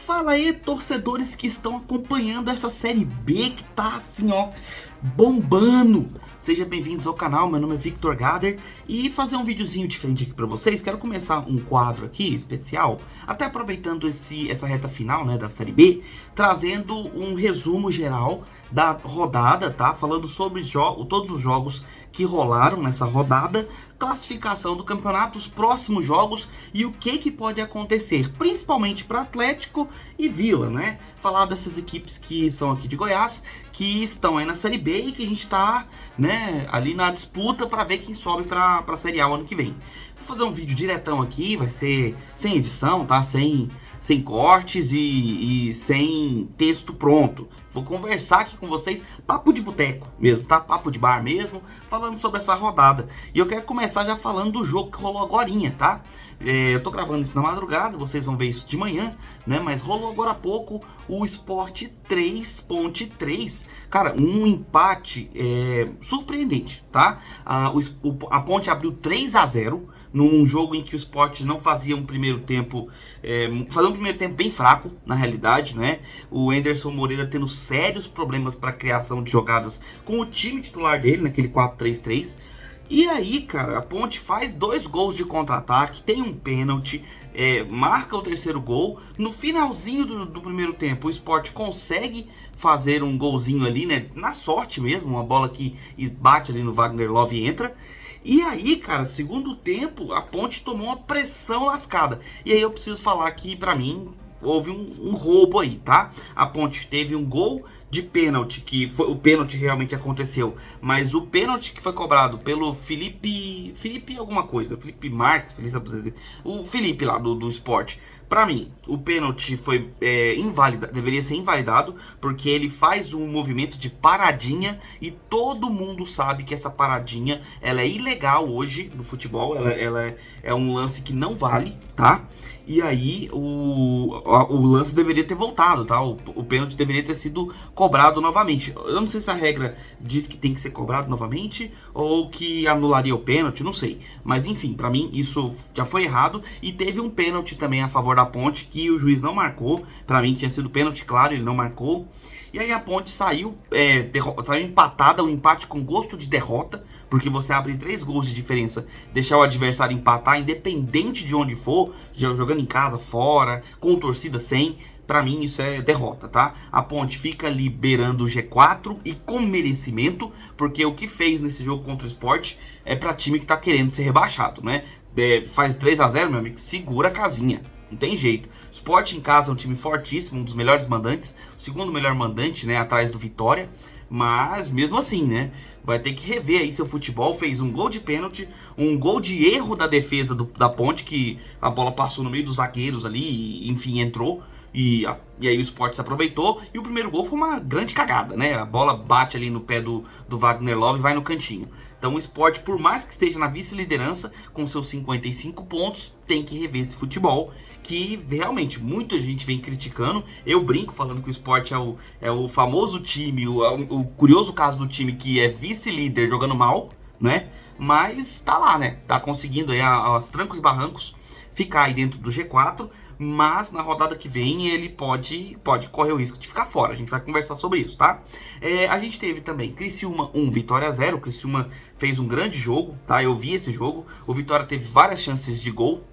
Fala aí, torcedores que estão acompanhando essa Série B que tá assim, ó, bombando. Sejam bem-vindos ao canal, meu nome é Victor Gader e fazer um videozinho diferente aqui pra vocês. Quero começar um quadro aqui especial, até aproveitando essa reta final, né, da Série B, trazendo um resumo geral da rodada, tá? Falando sobre todos os jogos que rolaram nessa rodada, classificação do campeonato, os próximos jogos e o que pode acontecer, principalmente para Atlético e Vila, né? Falar dessas equipes que são aqui de Goiás, que estão aí na Série B e que a gente tá, né, ali na disputa para ver quem sobe para a Série A o ano que vem. Vou fazer um vídeo diretão aqui, vai ser sem edição, tá? Sem cortes e sem texto pronto. Vou conversar aqui com vocês, papo de boteco mesmo, tá? Papo de bar mesmo, falando sobre essa rodada. E eu quero começar já falando do jogo que rolou agorinha, tá? Eu tô gravando isso na madrugada, vocês vão ver isso de manhã, né? Mas rolou agora há pouco o Sport 3.3. Cara, um empate surpreendente, tá? A Ponte abriu 3-0 num jogo em que o Sport não fazia um primeiro tempo, fazia um primeiro tempo bem fraco, na realidade, né? O Anderson Moreira tendo sérios problemas para criação de jogadas com o time titular dele, naquele 4-3-3. E aí, cara, a Ponte faz 2 gols de contra-ataque, tem um pênalti, marca o terceiro gol. No finalzinho do primeiro tempo, o Sport consegue fazer um golzinho ali, né? Na sorte mesmo, uma bola que bate ali no Wagner Love e entra. E aí, cara, segundo tempo, a Ponte tomou uma pressão lascada. E aí eu preciso falar que, pra mim, houve um roubo aí, tá? A Ponte teve um gol de pênalti, que foi, o pênalti realmente aconteceu, mas o pênalti que foi cobrado pelo Felipe alguma coisa, Felipe Marques, o Felipe lá do Sport, pra mim, o pênalti foi deveria ser invalidado, porque ele faz um movimento de paradinha e todo mundo sabe que essa paradinha, ela é ilegal hoje no futebol, ela é um lance que não vale, tá? E aí o lance deveria ter voltado, tá? O pênalti deveria ter sido cobrado novamente. Eu não sei se a regra diz que tem que ser cobrado novamente ou que anularia o pênalti, não sei. Mas enfim, pra mim isso já foi errado. E teve um pênalti também a favor da Ponte que o juiz não marcou. Pra mim tinha sido pênalti, claro, ele não marcou. E aí a Ponte saiu empatada, um empate com gosto de derrota. Porque você abre 3 gols de diferença, deixar o adversário empatar, independente de onde for, jogando em casa, fora, com torcida, sem. Pra mim isso é derrota, tá? A Ponte fica ali beirando o G4 e com merecimento, porque o que fez nesse jogo contra o Sport é pra time que tá querendo ser rebaixado, né? Faz 3-0, meu amigo, segura a casinha. Não tem jeito. Sport em casa é um time fortíssimo, um dos melhores mandantes, o segundo melhor mandante, né, atrás do Vitória. Mas mesmo assim, né, vai ter que rever aí seu futebol. Fez um gol de pênalti, um gol de erro da defesa da Ponte, que a bola passou no meio dos zagueiros ali e, enfim, entrou. E aí o Sport se aproveitou. E o primeiro gol foi uma grande cagada, né? A bola bate ali no pé do Wagner Love e vai no cantinho. Então o Sport, por mais que esteja na vice-liderança com seus 55 pontos, tem que rever esse futebol, que realmente muita gente vem criticando. Eu brinco falando que o Sport é o famoso time, o curioso caso do time que é vice-líder jogando mal, né? Mas tá lá, né? Tá conseguindo aí aos trancos e barrancos ficar aí dentro do G4. Mas na rodada que vem ele pode correr o risco de ficar fora. A gente vai conversar sobre isso, tá? A gente teve também Criciúma 1, Vitória 0. O Criciúma fez um grande jogo, tá? Eu vi esse jogo. O Vitória teve várias chances de gol,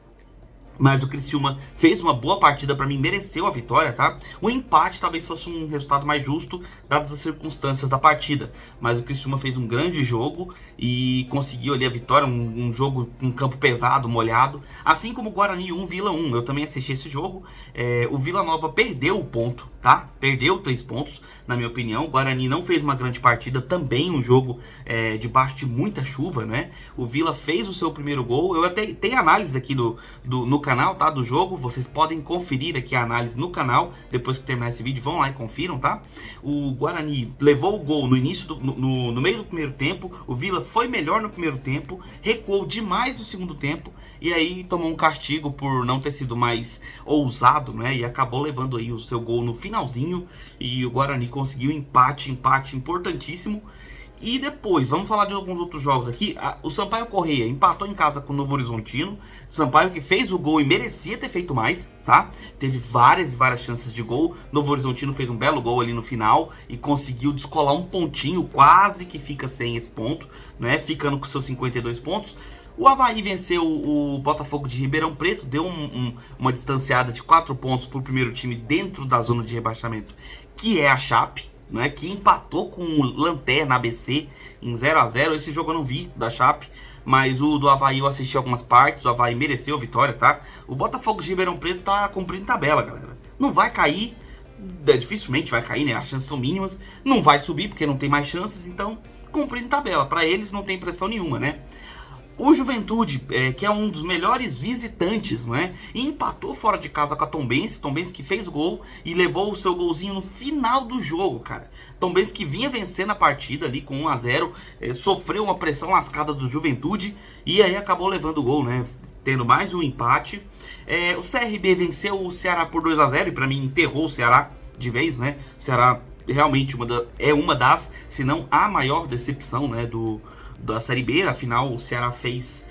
mas o Criciúma fez uma boa partida, pra mim mereceu a vitória, tá? O empate talvez fosse um resultado mais justo, dadas as circunstâncias da partida. Mas o Criciúma fez um grande jogo e conseguiu ali a vitória, um jogo com campo pesado, molhado. Assim como o Guarani 1, Vila 1, eu também assisti esse jogo. O Vila Nova perdeu o ponto, tá? Perdeu 3 pontos, na minha opinião. O Guarani não fez uma grande partida, também um jogo debaixo de muita chuva, né? O Vila fez o seu primeiro gol. Eu até tenho análise aqui no canal, tá? Do jogo. Vocês podem conferir aqui a análise no canal. Depois que terminar esse vídeo, vão lá e confiram, tá? O Guarani levou o gol no início, no meio do primeiro tempo. O Vila foi melhor no primeiro tempo, recuou demais no segundo tempo e aí tomou um castigo por não ter sido mais ousado, né? E acabou levando aí o seu gol no finalzinho e o Guarani conseguiu empate importantíssimo. E depois, vamos falar de alguns outros jogos aqui. O Sampaio Corrêa empatou em casa com o Novo Horizontino. Sampaio que fez o gol e merecia ter feito mais, tá? Teve várias chances de gol. Novo Horizontino fez um belo gol ali no final e conseguiu descolar um pontinho, quase que fica sem esse ponto, né? Ficando com seus 52 pontos. O Avaí venceu o Botafogo de Ribeirão Preto, deu uma distanciada de 4 pontos para o primeiro time dentro da zona de rebaixamento, que é a Chape, né, que empatou com o Lanterna ABC em 0-0. Esse jogo eu não vi, da Chape, mas o do Avaí eu assisti algumas partes. O Avaí mereceu a vitória, tá? O Botafogo de Ribeirão Preto tá cumprindo tabela, galera. Não vai cair, dificilmente vai cair, né? As chances são mínimas. Não vai subir porque não tem mais chances, então cumprindo tabela. Para eles não tem pressão nenhuma, né? O Juventude, que é um dos melhores visitantes, não é? Empatou fora de casa com a Tombense. Tombense que fez gol e levou o seu golzinho no final do jogo, cara. Tombense que vinha vencendo a partida ali com 1-0, sofreu uma pressão lascada do Juventude e aí acabou levando o gol, né? Tendo mais um empate. O CRB venceu o Ceará por 2-0 e pra mim enterrou o Ceará de vez, né? O Ceará realmente é uma das, se não a maior decepção, né, da Série B. Afinal, o Ceará fez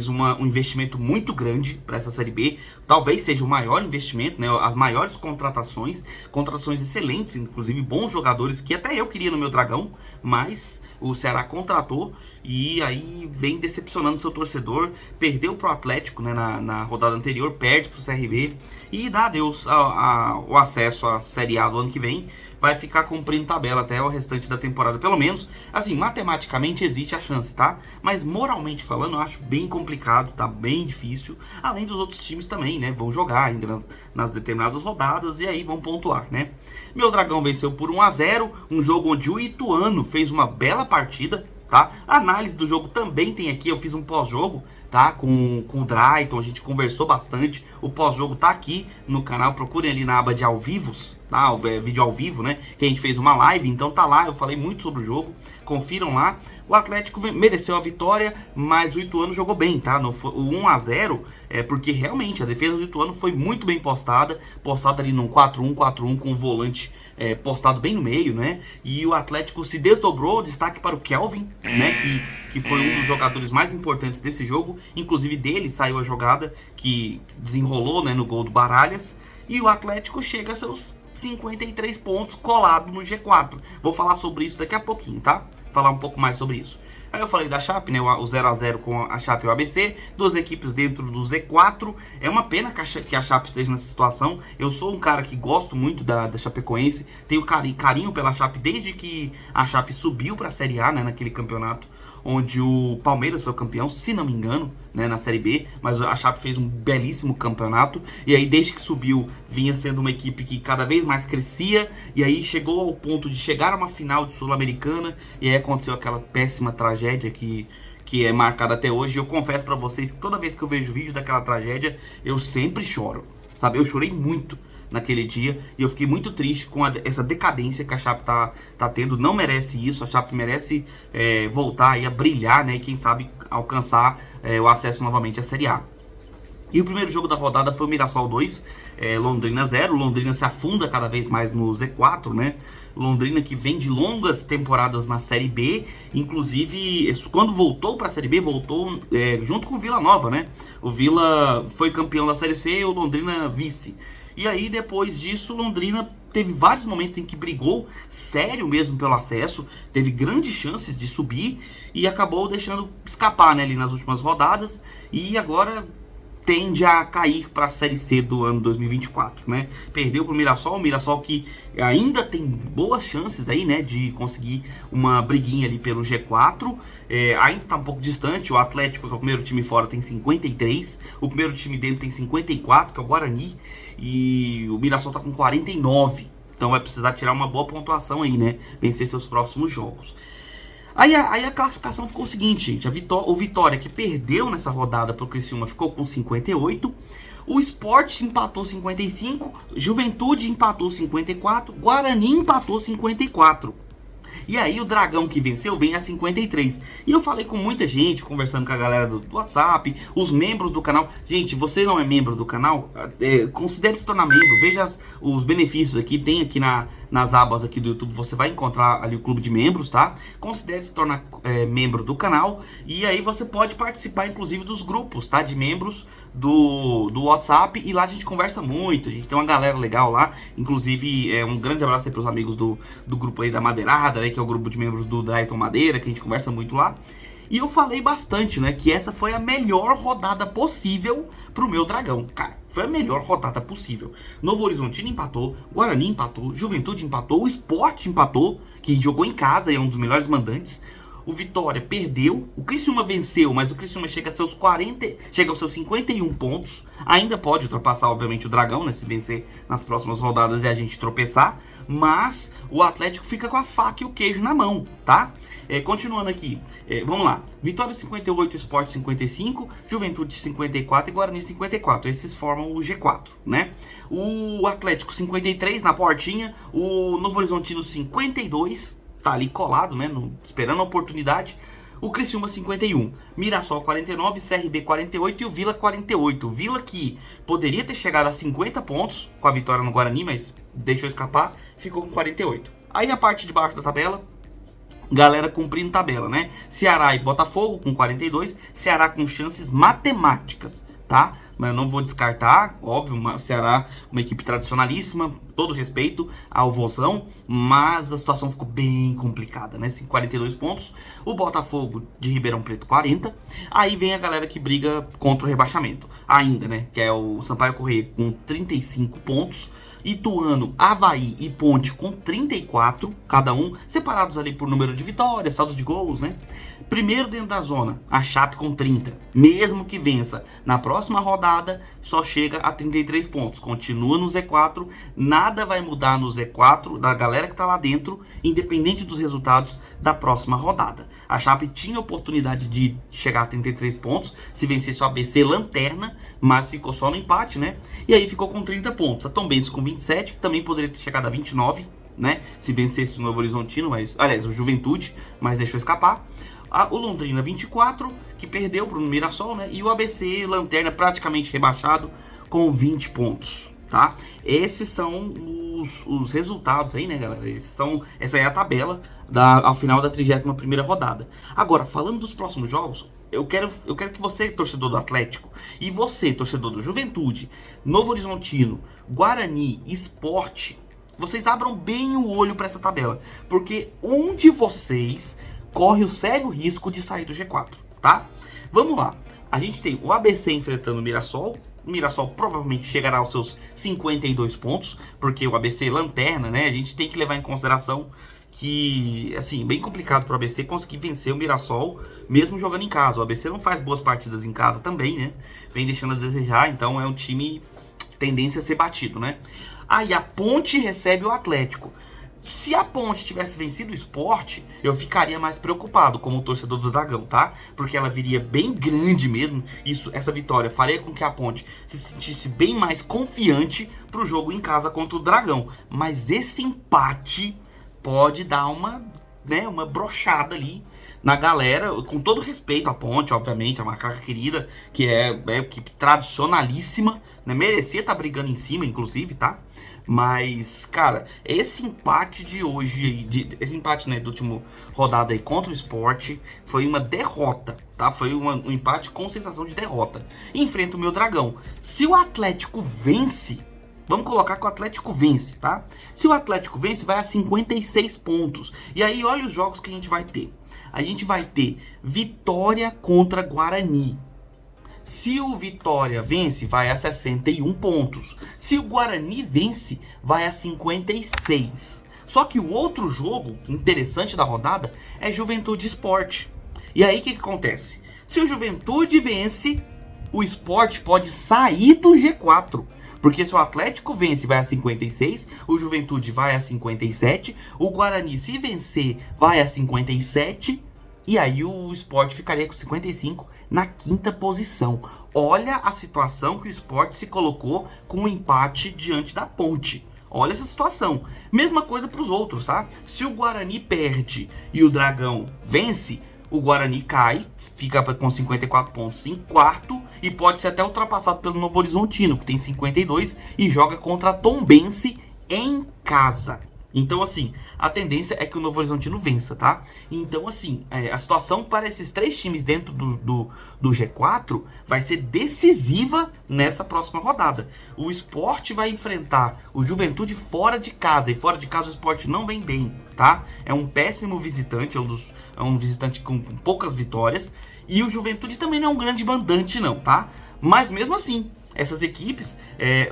um investimento muito grande para essa Série B. Talvez seja o maior investimento, né? As maiores contratações excelentes, inclusive bons jogadores que até eu queria no meu Dragão, mas o Ceará contratou e aí vem decepcionando seu torcedor. Perdeu pro Atlético, né, na rodada anterior, perde pro CRB e dá adeus o acesso à Série A do ano que vem. Vai ficar cumprindo tabela até o restante da temporada, pelo menos. Assim, matematicamente existe a chance, tá? Mas moralmente falando, eu acho bem complicado, tá bem difícil. Além dos outros times também, né? Vão jogar ainda nas determinadas rodadas e aí vão pontuar, né? Meu Dragão venceu por 1-0, um jogo onde o Ituano fez uma bela partida, tá? A análise do jogo também tem aqui, eu fiz um pós-jogo, tá? Com o Drayton, a gente conversou bastante. O pós-jogo tá aqui no canal, procurem ali na aba de ao vivos, tá? O vídeo ao vivo, né? Que a gente fez uma live, então tá lá, eu falei muito sobre o jogo, confiram lá. O Atlético mereceu a vitória, mas o Ituano jogou bem, tá? O 1-0 é porque realmente a defesa do Ituano foi muito bem postada ali num 4-1-4-1 com o volante postado bem no meio, né? E o Atlético se desdobrou. Destaque para o Kelvin, né? Que foi um dos jogadores mais importantes desse jogo. Inclusive dele saiu a jogada que desenrolou, né, no gol do Baralhas. E o Atlético chega a seus 53 pontos colado no G4. Vou falar sobre isso daqui a pouquinho, tá? Falar um pouco mais sobre isso. Aí eu falei da Chape, né? O 0-0 com a Chape e o ABC. Duas equipes dentro do Z4. É uma pena que a Chape esteja nessa situação. Eu sou um cara que gosto muito da Chapecoense. Tenho carinho pela Chape desde que a Chape subiu para a Série A, né? Naquele campeonato onde o Palmeiras foi campeão, se não me engano, né, na Série B, mas a Chape fez um belíssimo campeonato, e aí desde que subiu, vinha sendo uma equipe que cada vez mais crescia, e aí chegou ao ponto de chegar a uma final de Sul-Americana, e aí aconteceu aquela péssima tragédia que é marcada até hoje. Eu confesso pra vocês que toda vez que eu vejo vídeo daquela tragédia, eu sempre choro, sabe? Eu chorei muito naquele dia e eu fiquei muito triste com essa decadência que a Chape tá tendo. Não merece isso. A Chape merece voltar aí a brilhar, né? E quem sabe alcançar o acesso novamente à Série A. E o primeiro jogo da rodada foi o Mirassol 2, Londrina 0. Londrina se afunda cada vez mais no Z4, né? Londrina que vem de longas temporadas na Série B. Inclusive, quando voltou para a Série B, voltou junto com o Vila Nova, né? O Vila foi campeão da Série C e o Londrina vice. E aí, depois disso, Londrina teve vários momentos em que brigou sério mesmo pelo acesso, teve grandes chances de subir e acabou deixando escapar, né, ali nas últimas rodadas, e agora tende a cair para a Série C do ano 2024, né? Perdeu para o Mirassol que ainda tem boas chances aí, né, de conseguir uma briguinha ali pelo G4, ainda está um pouco distante. O Atlético, que é o primeiro time fora, tem 53, o primeiro time dentro tem 54, que é o Guarani, e o Mirassol está com 49, então vai precisar tirar uma boa pontuação aí, né, vencer seus próximos jogos. Aí a classificação ficou o seguinte, gente. O Vitória, que perdeu nessa rodada pro Criciúma, ficou com 58. O Sport empatou 55. Juventude empatou 54. Guarani empatou 54. E aí o Dragão que venceu vem a 53. E eu falei com muita gente, conversando com a galera do WhatsApp, os membros do canal. Gente, você não é membro do canal? Considere se tornar membro. Veja os benefícios aqui. Tem aqui nas abas aqui do YouTube. Você vai encontrar ali o clube de membros, tá? Considere se tornar membro do canal. E aí você pode participar, inclusive, dos grupos, tá? De membros do WhatsApp. E lá a gente conversa muito. A gente tem uma galera legal lá. Inclusive, um grande abraço aí pros amigos do grupo aí da Madeirada, né? Que é o grupo de membros do Drayton Madeira, que a gente conversa muito lá. E eu falei bastante, né, que essa foi a melhor rodada possível pro meu Dragão. Cara, foi a melhor rodada possível. Novo Horizontino empatou, Guarani empatou, Juventude empatou, o Sport empatou, que jogou em casa e é um dos melhores mandantes. O Vitória perdeu, o Criciúma venceu, mas o Criciúma chega aos seus 51 pontos. Ainda pode ultrapassar, obviamente, o Dragão, né, se vencer nas próximas rodadas e a gente tropeçar. Mas o Atlético fica com a faca e o queijo na mão, tá? Continuando aqui, vamos lá. Vitória 58, Sport 55, Juventude 54 e Guarani 54. Esses formam o G4, né? O Atlético 53 na portinha, o Novo Horizontino 52... tá ali colado, né, esperando a oportunidade. O Criciúma 51, Mirassol 49, CRB 48 e o Vila 48. O Vila que poderia ter chegado a 50 pontos com a vitória no Guarani, mas deixou escapar, ficou com 48. Aí a parte de baixo da tabela, galera cumprindo tabela, né? Ceará e Botafogo com 42, Ceará com chances matemáticas, tá? Mas eu não vou descartar, óbvio, o Ceará, uma equipe tradicionalíssima, todo respeito ao Vozão, mas a situação ficou bem complicada, né? 42 pontos, o Botafogo de Ribeirão Preto 40, aí vem a galera que briga contra o rebaixamento, ainda, né? Que é o Sampaio Corrêa com 35 pontos, Ituano, Avaí e Ponte com 34, cada um, separados ali por número de vitórias, saldos de gols, né? Primeiro dentro da zona, a Chape com 30. Mesmo que vença na próxima rodada, só chega a 33 pontos. Continua no Z4, nada vai mudar no Z4 da galera que tá lá dentro, independente dos resultados da próxima rodada. A Chape tinha oportunidade de chegar a 33 pontos, se vencesse o ABC lanterna, mas ficou só no empate, né? E aí ficou com 30 pontos. A Tombense com 27, que também poderia ter chegado a 29, né? Se vencesse o Novo Horizontino, aliás, o Juventude, mas deixou escapar. O Londrina 24, que perdeu para o Mirassol, né? E o ABC, lanterna, praticamente rebaixado, com 20 pontos, tá? Esses são os resultados aí, né, galera? Essa é a tabela ao final da 31ª rodada. Agora, falando dos próximos jogos, eu quero que você, torcedor do Atlético, e você, torcedor do Juventude, Novo Horizontino, Guarani, Sport, vocês abram bem o olho para essa tabela, porque um de vocês corre o sério risco de sair do G4, tá? Vamos lá. A gente tem o ABC enfrentando o Mirassol. O Mirassol provavelmente chegará aos seus 52 pontos, porque o ABC lanterna, né? A gente tem que levar em consideração que, assim, bem complicado para o ABC conseguir vencer o Mirassol, mesmo jogando em casa. O ABC não faz boas partidas em casa também, né? Vem deixando a desejar, então é um time tendência a ser batido, né? Aí a Ponte recebe o Atlético. Se a Ponte tivesse vencido o Sport, eu ficaria mais preocupado como torcedor do Dragão, tá? Porque ela viria bem grande mesmo. Essa vitória faria com que a Ponte se sentisse bem mais confiante pro jogo em casa contra o Dragão. Mas esse empate pode dar uma brochada ali na galera, com todo respeito à Ponte, obviamente, a macaca querida, que é equipe tradicionalíssima, né? Merecia estar brigando em cima, inclusive, tá? Mas, cara, esse empate de hoje, esse empate, né, do último rodada aí contra o Sport, foi uma derrota, tá? Foi um empate com sensação de derrota. Enfrenta o meu Dragão. Se o Atlético vence, vamos colocar que o Atlético vence, tá? Se o Atlético vence, vai a 56 pontos. E aí, olha os jogos que a gente vai ter. A gente vai ter Vitória contra Guarani. Se o Vitória vence, vai a 61 pontos. Se o Guarani vence, vai a 56. Só que o outro jogo interessante da rodada é Juventude Sport. E aí o que acontece? Se o Juventude vence, o Sport pode sair do G4. Porque se o Atlético vence, vai a 56, o Juventude vai a 57, o Guarani, se vencer, vai a 57, e aí o Sport ficaria com 55 na 5ª posição. Olha a situação que o Sport se colocou com um empate diante da Ponte. Olha essa situação. Mesma coisa para os outros, tá? Se o Guarani perde e o Dragão vence, o Guarani cai, fica com 54 pontos em quarto e pode ser até ultrapassado pelo Novo Horizontino, que tem 52 e joga contra a Tombense em casa. Então, assim, a tendência é que o Novo Horizontino vença, tá? Então, assim, a situação para esses três times dentro do G4 vai ser decisiva nessa próxima rodada. O Sport vai enfrentar o Juventude fora de casa, e fora de casa o Sport não vem bem, tá? É um péssimo visitante, é um visitante com poucas vitórias, e o Juventude também não é um grande mandante não, tá? Mas mesmo assim, essas equipes,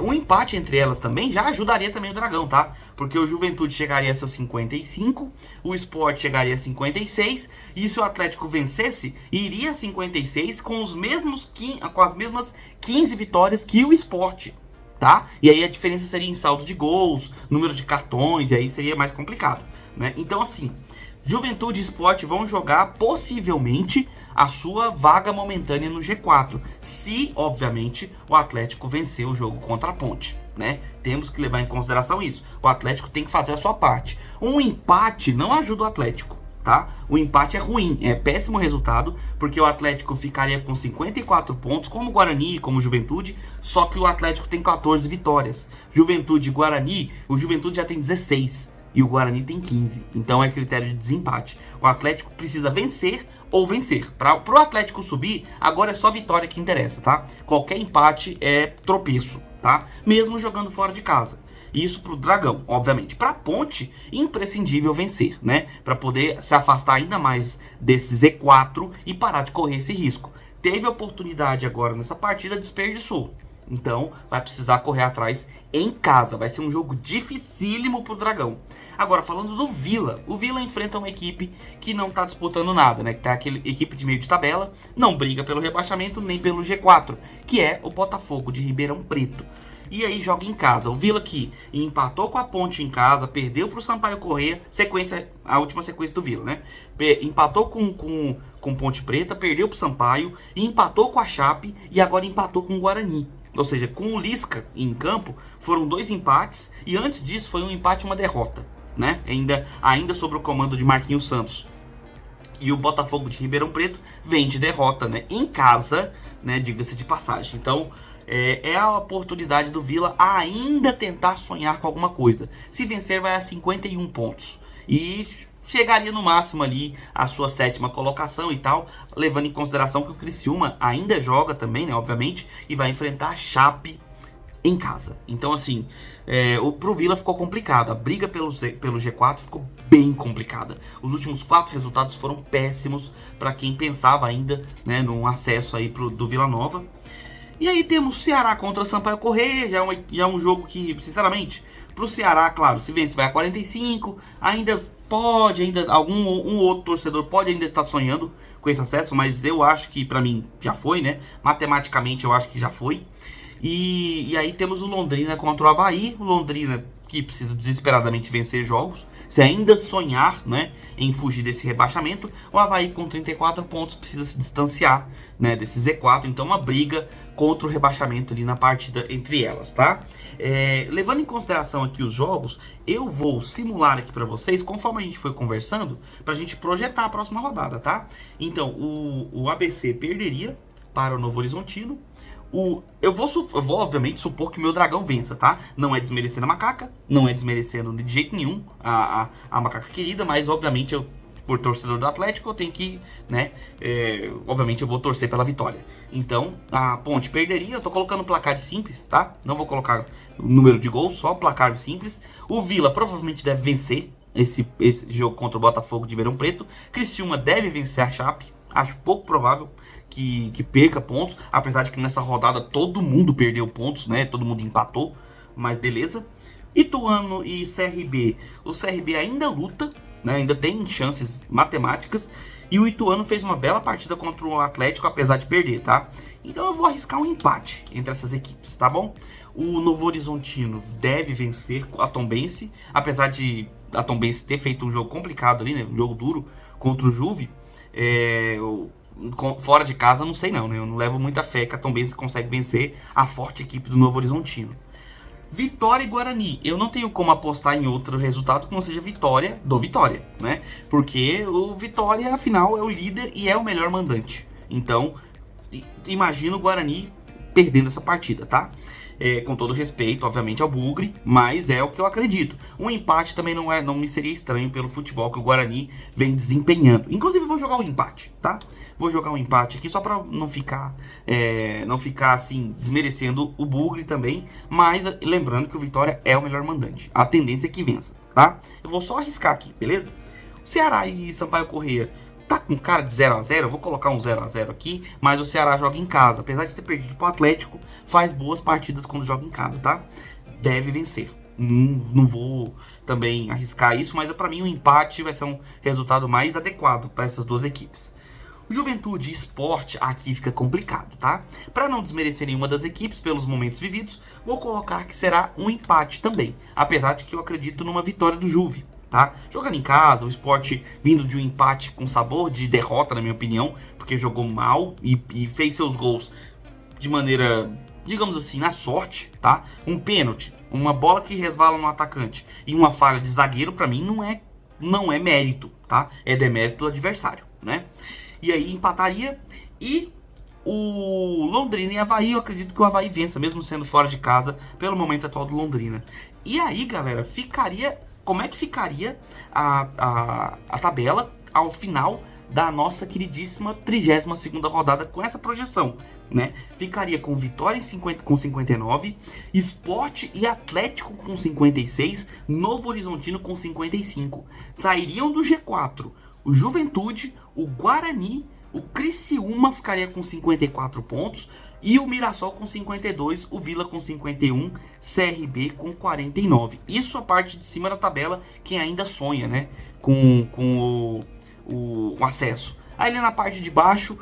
um empate entre elas também já ajudaria também o Dragão, tá? Porque o Juventude chegaria a seus 55, o Sport chegaria a 56, e se o Atlético vencesse, iria a 56 com as mesmas 15 vitórias que o Sport, tá? E aí a diferença seria em saldo de gols, número de cartões, e aí seria mais complicado, né? Então assim, Juventude e Sport vão jogar possivelmente a sua vaga momentânea no G4, se, obviamente, o Atlético vencer o jogo contra a Ponte, né? Temos que levar em consideração isso. O Atlético tem que fazer a sua parte. Um empate não ajuda o Atlético, tá? O empate é ruim, é péssimo resultado, porque o Atlético ficaria com 54 pontos, como o Guarani, como o Juventude, só que o Atlético tem 14 vitórias. Juventude e Guarani, o Juventude já tem 16. E o Guarani tem 15, então é critério de desempate. O Atlético precisa vencer ou vencer. Para o Atlético subir, agora é só vitória que interessa, tá? Qualquer empate é tropeço, tá? Mesmo jogando fora de casa. Isso pro Dragão, obviamente. Pra Ponte, imprescindível vencer, né? Para poder se afastar ainda mais desse Z4 e parar de correr esse risco. Teve a oportunidade agora nessa partida, desperdiçou. Então, vai precisar correr atrás em casa. Vai ser um jogo dificílimo pro Dragão. Agora, falando do Vila. O Vila enfrenta uma equipe que não tá disputando nada, né? Que tá aquela equipe de meio de tabela. Não briga pelo rebaixamento nem pelo G4. Que é o Botafogo de Ribeirão Preto. E aí joga em casa. O Vila que empatou com a Ponte em casa. Perdeu pro Sampaio Corrêa. A última sequência do Vila, né? Empatou com Ponte Preta. Perdeu pro Sampaio. Empatou com a Chape. E agora empatou com o Guarani. Ou seja, com o Lisca em campo, foram 2 empates, e antes disso foi um empate e uma derrota, né? Ainda sob o comando de Marquinhos Santos. E o Botafogo de Ribeirão Preto vem de derrota, né? Em casa, né? Diga-se de passagem. Então, é a oportunidade do Vila a ainda tentar sonhar com alguma coisa. Se vencer, vai a 51 pontos. E chegaria no máximo ali a sua 7ª colocação e tal, levando em consideração que o Criciúma ainda joga também, né, obviamente, e vai enfrentar a Chape em casa. Então, assim, pro Vila ficou complicado. A briga pelo G4 ficou bem complicada. Os últimos 4 resultados foram péssimos para quem pensava ainda, né, num acesso aí do Vila Nova. E aí temos Ceará contra Sampaio Corrêa, já é um jogo que, sinceramente, pro Ceará, claro, se vence vai a 45, um outro torcedor pode ainda estar sonhando com esse acesso, mas eu acho que pra mim já foi, né? Matematicamente eu acho que já foi. E aí temos o Londrina contra o Avaí, o Londrina que precisa desesperadamente vencer jogos, se ainda sonhar, né, em fugir desse rebaixamento. O Avaí com 34 pontos precisa se distanciar, né, desse Z4, então uma briga contra o rebaixamento ali na partida entre elas, tá? Levando em consideração aqui os jogos, eu vou simular aqui pra vocês, conforme a gente foi conversando, pra gente projetar a próxima rodada, tá? Então, o ABC perderia para o Novo Horizontino. Eu vou obviamente supor que o meu Dragão vença, tá? Não é desmerecendo a Macaca, não é desmerecendo de jeito nenhum a Macaca querida, mas obviamente por torcedor do Atlético, eu tenho que, né, obviamente eu vou torcer pela vitória. Então, a Ponte perderia, eu tô colocando placar simples, tá? Não vou colocar o número de gols, só placar simples. O Vila provavelmente deve vencer esse jogo contra o Botafogo de Ribeirão Preto. Criciúma deve vencer a Chape, acho pouco provável que perca pontos, apesar de que nessa rodada todo mundo perdeu pontos, né? Todo mundo empatou, mas beleza. Ituano e CRB, o CRB ainda luta, né? Ainda tem chances matemáticas, e o Ituano fez uma bela partida contra o Atlético, apesar de perder, tá? Então eu vou arriscar um empate entre essas equipes, tá bom? O Novo Horizontino deve vencer a Tombense, apesar de a Tombense ter feito um jogo complicado ali, né? Um jogo duro contra o Juve. Fora de casa, não sei não, né? Eu não levo muita fé que a Tombense consegue vencer a forte equipe do Novo Horizontino. Vitória e Guarani. Eu não tenho como apostar em outro resultado que não seja vitória do Vitória, né? Porque o Vitória, afinal, é o líder e é o melhor mandante. Então, imagino o Guarani perdendo essa partida, tá? Com todo respeito, obviamente, ao Bugre, mas é o que eu acredito. Um empate também não me seria estranho pelo futebol que o Guarani vem desempenhando. Inclusive, eu vou jogar um empate, tá? Vou jogar um empate aqui só pra não ficar assim, desmerecendo o Bugre também. Mas lembrando que o Vitória é o melhor mandante. A tendência é que vença, tá? Eu vou só arriscar aqui, beleza? Ceará e Sampaio Corrêa tá com cara de 0 a 0, eu vou colocar um 0 a 0 aqui, mas o Ceará joga em casa. Apesar de ter perdido pro Atlético, faz boas partidas quando joga em casa, tá? Deve vencer. Não vou também arriscar isso, mas pra mim o empate vai ser um resultado mais adequado para essas duas equipes. Juventude e Sport aqui fica complicado, tá? Para não desmerecer nenhuma das equipes pelos momentos vividos, vou colocar que será um empate também, apesar de que eu acredito numa vitória do Juve. Tá? Jogando em casa, o Sport vindo de um empate com sabor de derrota, na minha opinião, porque jogou mal e fez seus gols de maneira, digamos assim, na sorte, tá? Um pênalti, uma bola que resvala no atacante e uma falha de zagueiro, pra mim, não é mérito, tá? É demérito do adversário, né? E aí empataria. E o Londrina e Avaí, eu acredito que o Avaí vença, mesmo sendo fora de casa, pelo momento atual do Londrina. E aí, galera, como é que ficaria a tabela ao final da nossa queridíssima 32ª rodada com essa projeção, né? Ficaria com Vitória com 59, Sport e Atlético com 56, Novo Horizontino com 55. Sairiam do G4 o Juventude, o Guarani, o Criciúma ficaria com 54 pontos e o Mirassol com 52, o Vila com 51, CRB com 49. Isso a parte de cima da tabela, quem ainda sonha, né, com o acesso. Aí na parte de baixo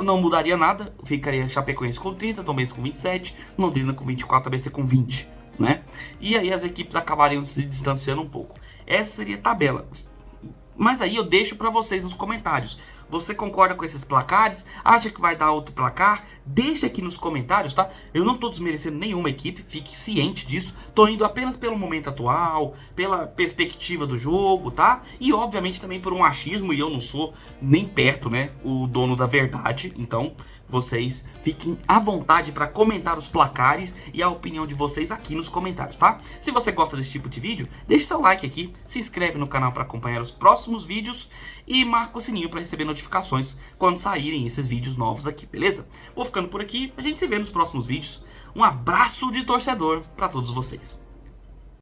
não mudaria nada, ficaria Chapecoense com 30, Tombense com 27, Londrina com 24, ABC com 20, né? E aí as equipes acabariam se distanciando um pouco. Essa seria a tabela. Mas aí eu deixo para vocês nos comentários. Você concorda com esses placares? Acha que vai dar outro placar? Deixa aqui nos comentários, tá? Eu não tô desmerecendo nenhuma equipe, fique ciente disso. Tô indo apenas pelo momento atual, pela perspectiva do jogo, tá? E obviamente também por um achismo, e eu não sou nem perto, né, o dono da verdade. Então, vocês fiquem à vontade para comentar os placares e a opinião de vocês aqui nos comentários, tá? Se você gosta desse tipo de vídeo, deixe seu like aqui, se inscreve no canal para acompanhar os próximos vídeos e marca o sininho para receber notificações quando saírem esses vídeos novos aqui, beleza? Vou ficando por aqui, a gente se vê nos próximos vídeos. Um abraço de torcedor para todos vocês.